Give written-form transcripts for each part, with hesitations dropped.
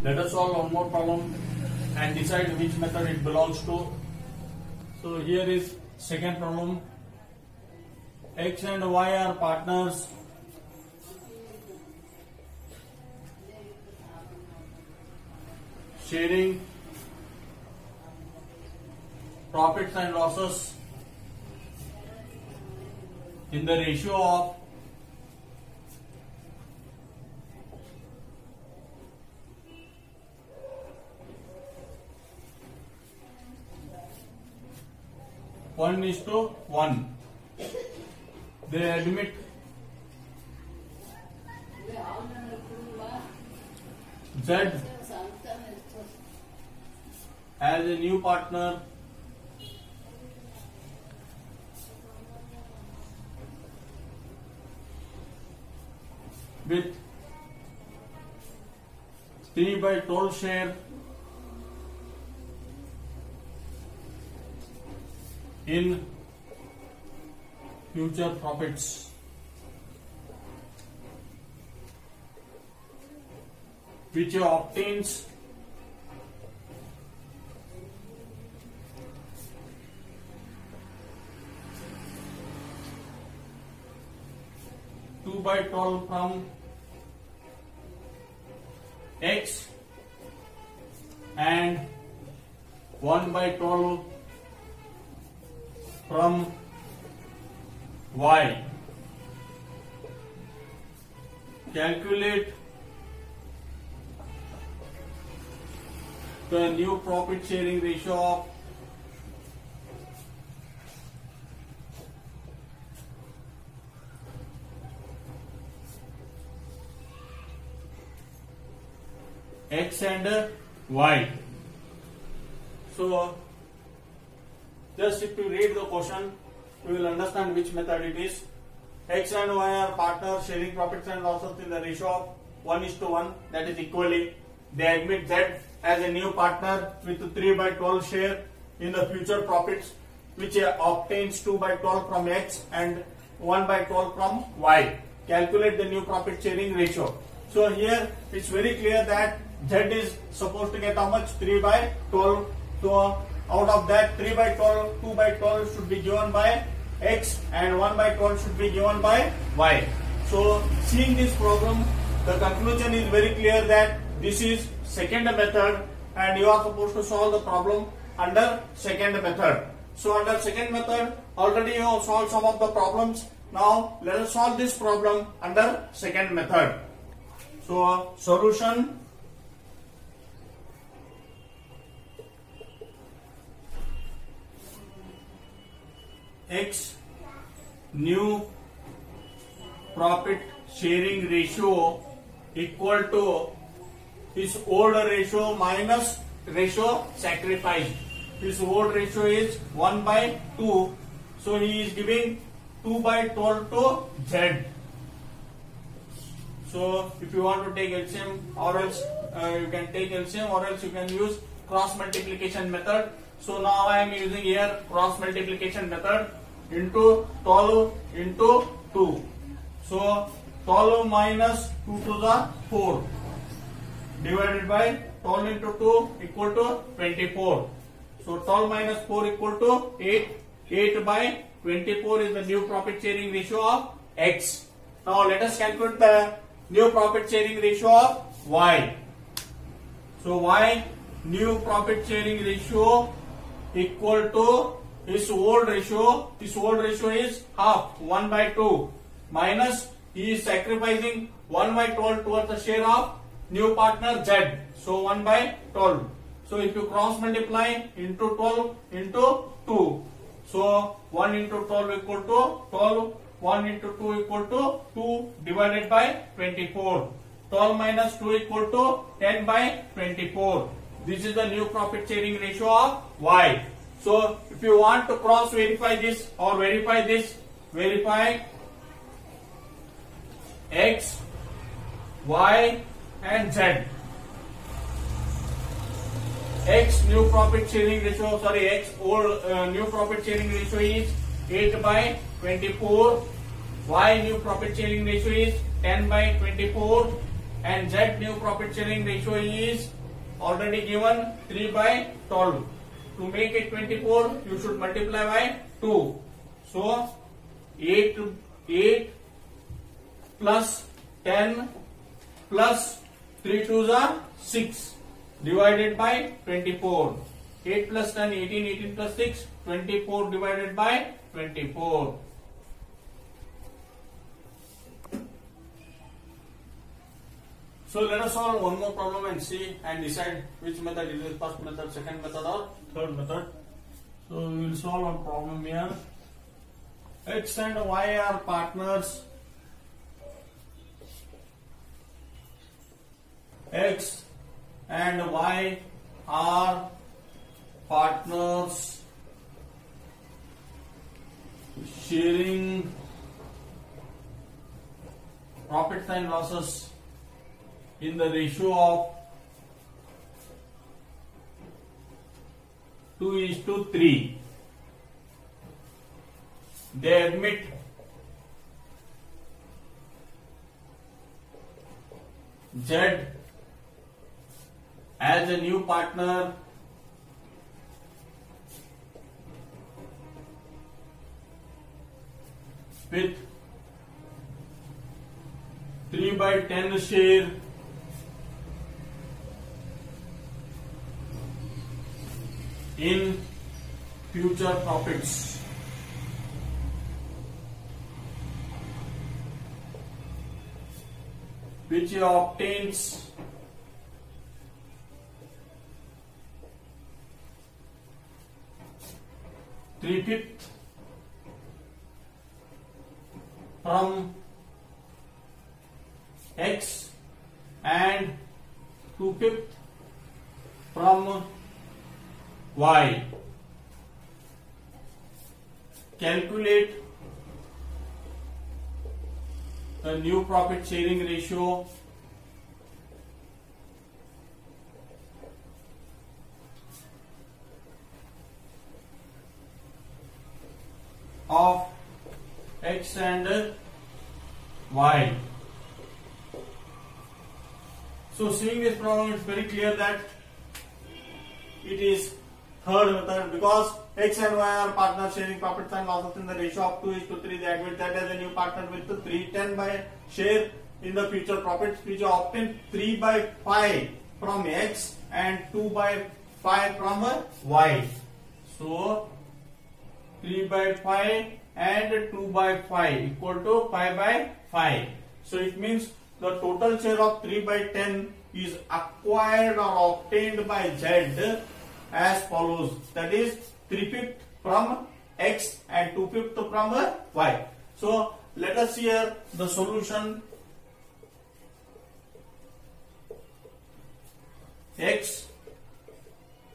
Let us solve one more problem and decide which method it belongs to. So here is second problem. X and Y are partners. Sharing profits and losses in the ratio of 1:1. They admit Z as a new partner with 3/12 share in future profits. Which obtains two by 12 from X and 1/12 from Y. Calculate the new profit sharing ratio of X and Y. So just if you read the question, you will understand which method it is. X and Y are partners sharing profits and losses in the ratio of 1:1, that is equally. They admit Z as a new partner with 3/12 share in the future profits, which obtains 2/12 from X and 1/12 from Y. Calculate the new profit sharing ratio. So here it's very clear that Z is supposed to get how much? 3/12. So out of that 3/12, 2/12 should be given by X and 1/12 should be given by Y. So seeing this problem, the conclusion is very clear that this is second method and you are supposed to solve the problem under second method. So under second method, already you have solved some of the problems. Now let us solve this problem under second method. So solution: X new profit sharing ratio equal to his old ratio minus ratio sacrificed. His old ratio is 1/2. So he is giving 2/12 to Z. So if you want to take LCM, or else you can take LCM, or else you can use cross multiplication method. So now I am using here cross multiplication method into 12 into 2. So 12 minus 2 to the 4 divided by 12 into 2 equal to 24. So 12 minus 4 equal to 8. 8/24 is the new profit sharing ratio of X. Now let us calculate the new profit sharing ratio of Y. So Y new profit sharing ratio equal to his old ratio. His old ratio is half, 1/2, minus he is sacrificing 1/12 towards the share of new partner Z. So 1/12. So if you cross multiply into 12 into 2. So 1 into 12 equal to 12. 1 into 2 equal to 2 divided by 24. 12 minus 2 equal to 10/24. This is the new profit sharing ratio of Y. So if you want to cross verify this or verify this, verify X, Y and Z. X new profit sharing ratio, X old new profit sharing ratio is 8/24. Y new profit sharing ratio is 10/24. and Z new profit sharing ratio is already given 3/12. To make it 24, you should multiply by 2. So 8 plus 10 plus 3 2s are 6 divided by 24. 8 plus 10, 18, 18 plus 6, 24 divided by 24. So let us solve one more problem and see and decide which method it is, first method, second method or third method. So we will solve a problem here. X and Y are partners. X and Y are partners sharing profits and losses in the ratio of 2:3. They admit Z as a new partner with 3/10 share in future profits. Which obtains three-fifths from X and 2/5 from Y. Calculate the new profit sharing ratio of X and Y. So seeing this problem, it's very clear that it is third method, because X and Y are partners sharing profits and losses in the ratio of 2:3. They admit that as a new partner with 3/10 by share in the future profits, which obtain 3/5 from X and 2/5 from Y. So 3/5 and 2/5 equal to 5/5. So it means the total share of 3/10 is acquired or obtained by Z as follows. That is 3/5 from X and 2/5 from Y. So let us see here the solution. X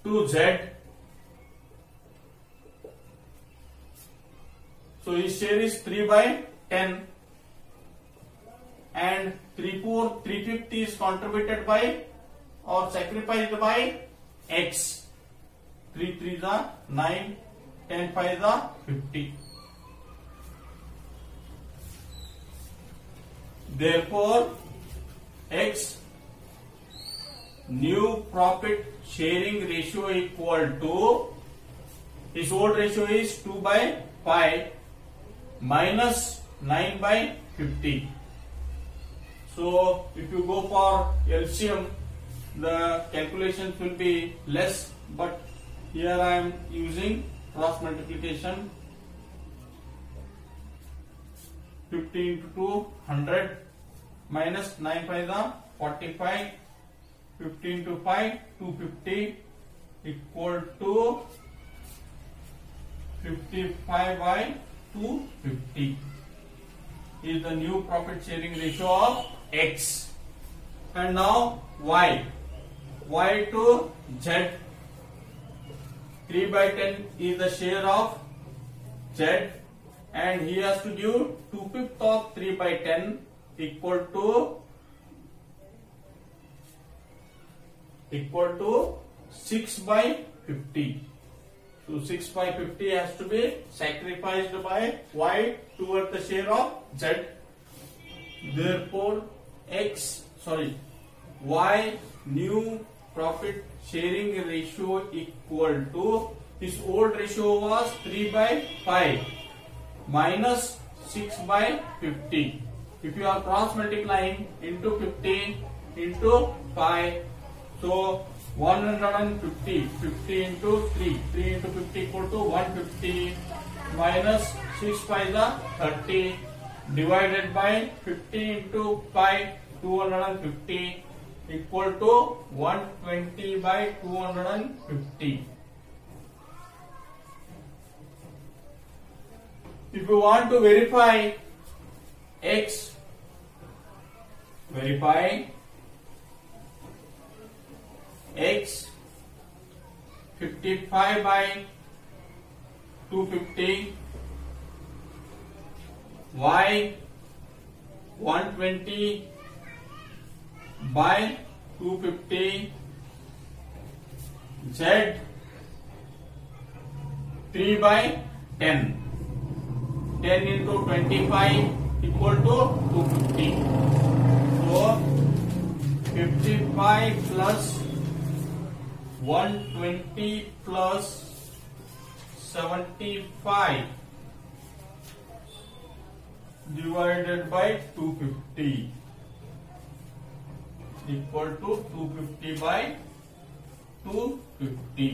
to Z. So his share is 3/10 and 3/5 is contributed by or sacrificed by X. 3 3s are 9, 10 5s are 50. Therefore, X new profit sharing ratio equal to, his old ratio is 2/5 minus 9/50. So if you go for LCM, the calculations will be less, but here I am using cross multiplication. 50 into 2, 100 minus 9 5 are 45. 50 into 5, 250 equal to 55 by 250 is the new profit sharing ratio of X. And now Y. Y to Z. 3/10 is the share of Z, and he has to give 2/5 of 3/10 equal to 6/50. So 6/50 has to be sacrificed by Y toward the share of Z. Therefore, X Y new profit sharing ratio equal to, this old ratio was 3/5 minus 6/50. If you are cross multiplying into 50 into 5, so 150, 50 into 3 into 50 equal to 150 minus 6 5 the 30 divided by 50 into 5, 250 equal to 120/250. If you want to verify X, verify X 55/250, Y 120/250, Z 3/10. 10 into 25 equal to 250. So 55 plus 120 plus 75 divided by 250 equal to 250/250.